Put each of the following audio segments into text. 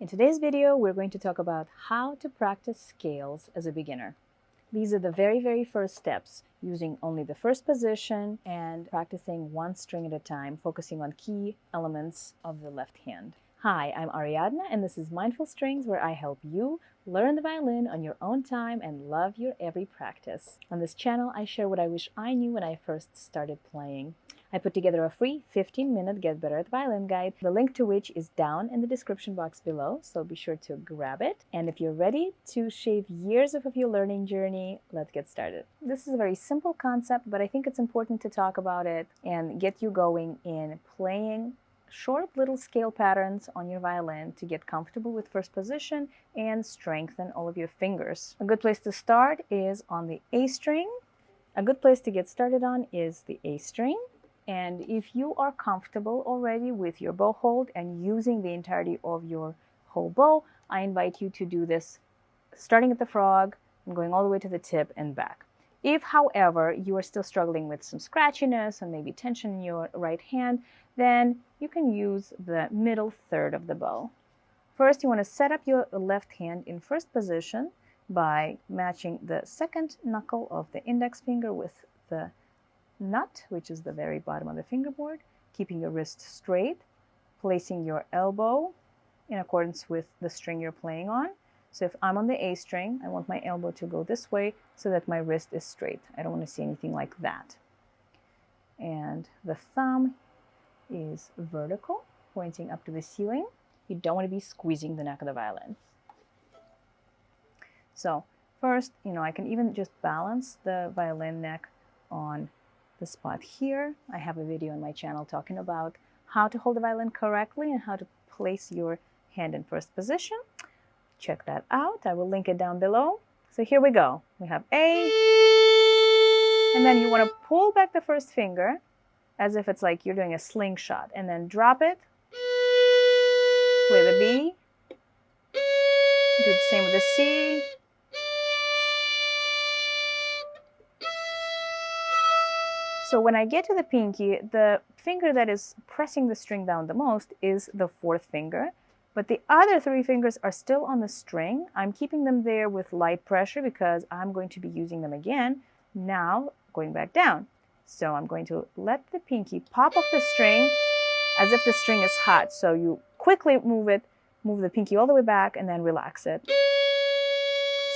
In today's video, we're going to talk about how to practice scales as a beginner. These are the very first steps, using only the first position and practicing one string at a time, focusing on key elements of the left hand. Hi, I'm Aryadna, and this is Mindful Strings, where I help you learn the violin on your own time and love your every practice. On this channel, I share what I wish I knew when I first started playing. I put together a free 15-minute Get Better at Violin guide, the link to which is down in the description box below, so be sure to grab it. And if you're ready to shave years of your learning journey, let's get started. This is a very simple concept, but I think it's important to talk about it and get you going in playing short little scale patterns on your violin to get comfortable with first position and strengthen all of your fingers. A good place to start is on the A string. A good place to get started on is the A string. And if you are comfortable already with your bow hold and using the entirety of your whole bow, I invite you to do this starting at the frog and going all the way to the tip and back. If, however, you are still struggling with some scratchiness and maybe tension in your right hand, then you can use the middle third of the bow. First, you want to set up your left hand in first position by matching the second knuckle of the index finger with the nut, which is the very bottom of the fingerboard, keeping your wrist straight, placing your elbow in accordance with the string you're playing on. So if I'm on the A string, I want my elbow to go this way so that my wrist is straight. I don't want to see anything like that. And the thumb is vertical, pointing up to the ceiling. You don't want to be squeezing the neck of the violin. So first, I can even just balance the violin neck on the spot here. I have a video on my channel talking about how to hold the violin correctly and how to place your hand in first position. Check that out. I will link it down below. So here we go. We have A, and then you want to pull back the first finger as if it's like you're doing a slingshot, and then drop it, play the B, do the same with the C, so when I get to the pinky, the finger that is pressing the string down the most is the fourth finger, but the other three fingers are still on the string. I'm keeping them there with light pressure because I'm going to be using them again, now going back down. So I'm going to let the pinky pop off the string as if the string is hot. So you quickly move the pinky all the way back and then relax it.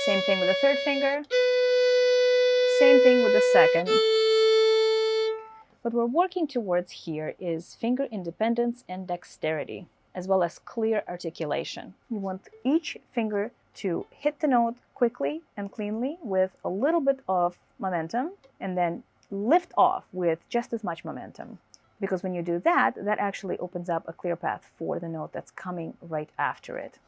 Same thing with the third finger. Same thing with the second. What we're working towards here is finger independence and dexterity, as well as clear articulation. You want each finger to hit the note quickly and cleanly with a little bit of momentum, and then lift off with just as much momentum. Because when you do that, that actually opens up a clear path for the note that's coming right after it.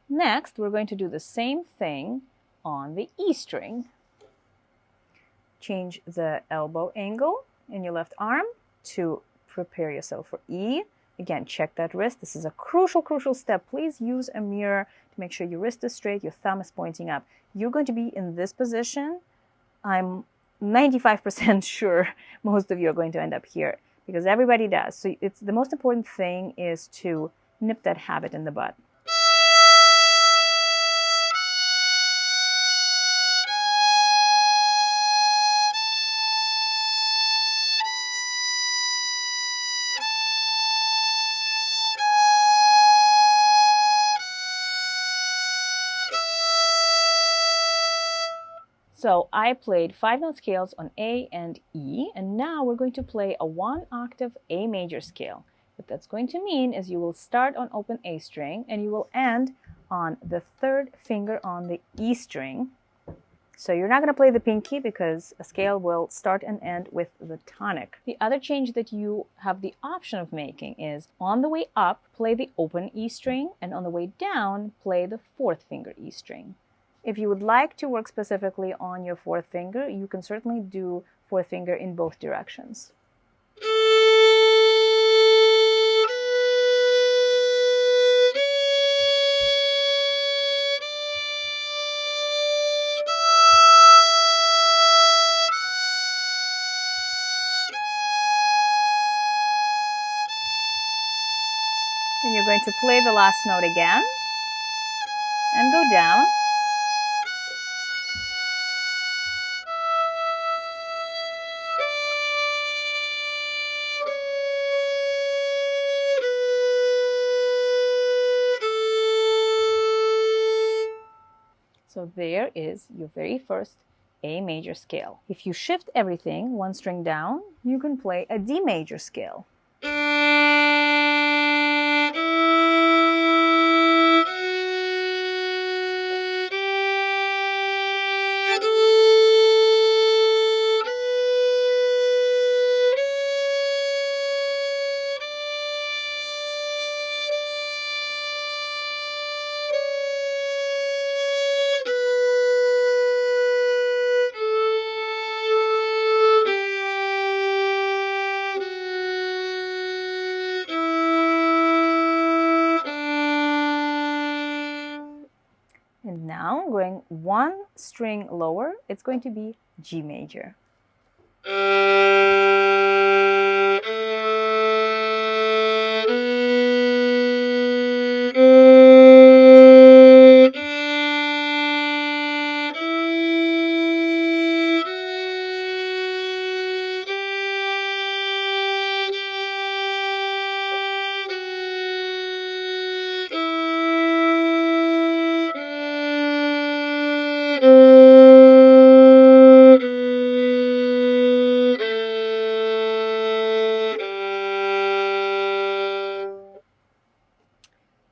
Next, we're going to do the same thing on the E string. Change the elbow angle in your left arm to prepare yourself for E. Again, check that wrist. This is a crucial step. Please use a mirror to make sure your wrist is straight, your thumb is pointing up. You're going to be in this position. I'm 95% sure most of you are going to end up here because everybody does. So it's the most important thing is to nip that habit in the bud. So I played 5-note scales on A and E, and now we're going to play a 1-octave A major scale. What that's going to mean is you will start on open A string and you will end on the third finger on the E string. So you're not going to play the pinky because a scale will start and end with the tonic. The other change that you have the option of making is on the way up, play the open E string, and on the way down, play the fourth finger E string. If you would like to work specifically on your fourth finger, you can certainly do fourth finger in both directions. Then you're going to play the last note again and go down. So there is your very first A major scale. If you shift everything one string down, you can play a D major scale. And now, going one string lower, it's going to be G major.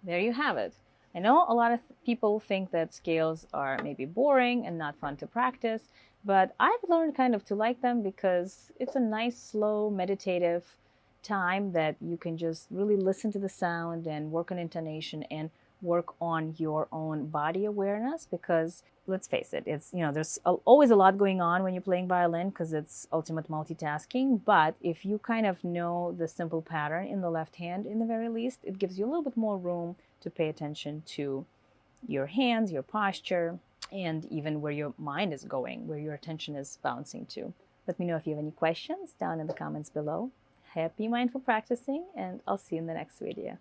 There you have it. I know a lot of people think that scales are maybe boring and not fun to practice, but I've learned kind of to like them because it's a nice, slow, meditative time that you can just really listen to the sound and work on intonation and work on your own body awareness. Because let's face it, it's, there's always a lot going on when you're playing violin because it's ultimate multitasking. But if you kind of know the simple pattern in the left hand, in the very least, it gives you a little bit more room to pay attention to your hands, your posture, and even where your mind is going, where your attention is bouncing to. Let me know if you have any questions down in the comments below. Happy mindful practicing, and I'll see you in the next video.